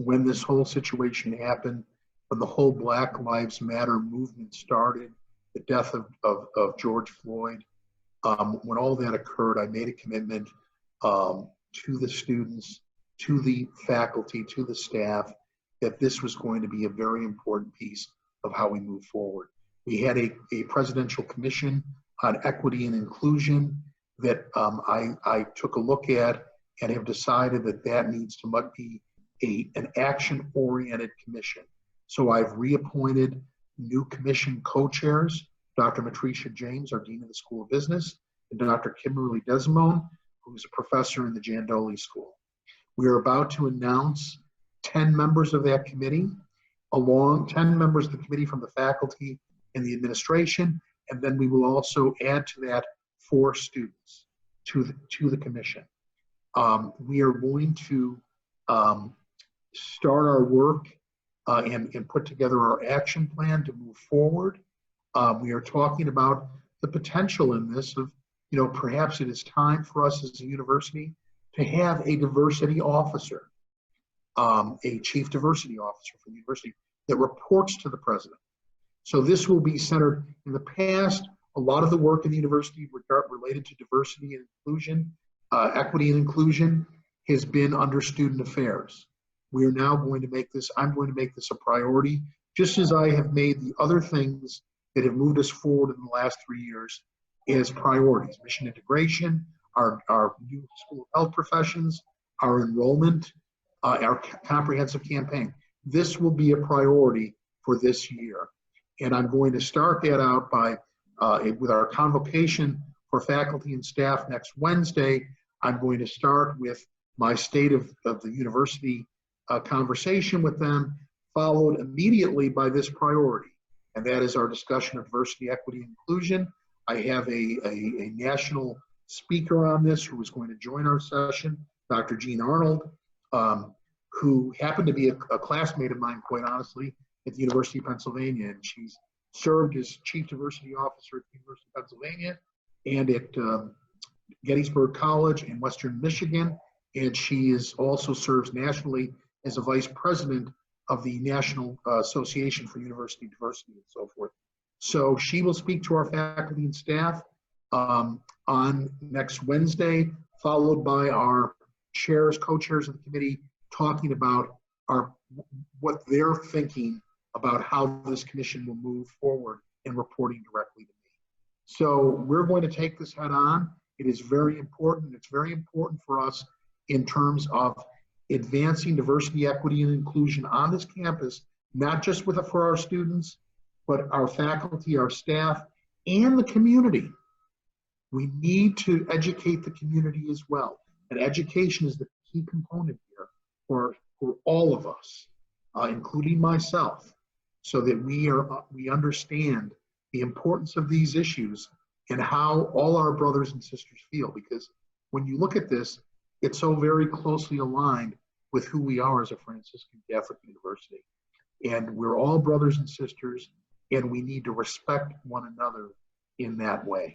when this whole situation happened, when the whole Black Lives Matter movement started, the death of George Floyd, when all that occurred, I made a commitment to the students, to the faculty, to the staff, that this was going to be a very important piece of how we move forward. We had a presidential commission on equity and inclusion that I took a look at and have decided that that needs to be an action-oriented commission. So I've reappointed new commission co-chairs, Dr. Matricia James, our Dean of the School of Business, and Dr. Kimberly Desmond, who's a professor in the Jandoli School. We are about to announce 10 members of that committee, 10 members of the committee from the faculty and the administration, and then we will also add to that 4 students to the commission. We are going to start our work and put together our action plan to move forward. We are talking about the potential in this of, perhaps it is time for us as a university to have a diversity officer, a chief diversity officer for the university that reports to the president. So this will be centered. In the past, a lot of the work in the university related to diversity and inclusion, equity and inclusion, has been under student affairs. We are now going to make this, I'm going to make this a priority, just as I have made the other things that have moved us forward in the last 3 years as priorities: mission integration, our new school of health professions, our enrollment, our comprehensive campaign. This will be a priority for this year. And I'm going to start that out by, with our convocation for faculty and staff next Wednesday. I'm going to start with my state of the university conversation with them, followed immediately by this priority. And that is our discussion of diversity, equity, and inclusion. I have a national speaker on this who is going to join our session, Dr. Jean Arnold, who happened to be a classmate of mine, quite honestly, at the University of Pennsylvania. And she's served as Chief Diversity Officer at the University of Pennsylvania and at Gettysburg College in Western Michigan. And she also serves nationally as a Vice President of the National Association for University Diversity and so forth. So she will speak to our faculty and staff on next Wednesday, followed by our chairs, co-chairs of the committee, talking about what they're thinking about how this commission will move forward in reporting directly to me. So we're going to take this head on. It is very important. It's very important for us in terms of advancing diversity, equity, and inclusion on this campus, not just for our students, but our faculty, our staff, and the community. We need to educate the community as well. And education is the key component here for all of us, including myself, so that we understand the importance of these issues and how all our brothers and sisters feel. Because when you look at this, it's so very closely aligned with who we are as a Franciscan Catholic university. And we're all brothers and sisters, and we need to respect one another in that way.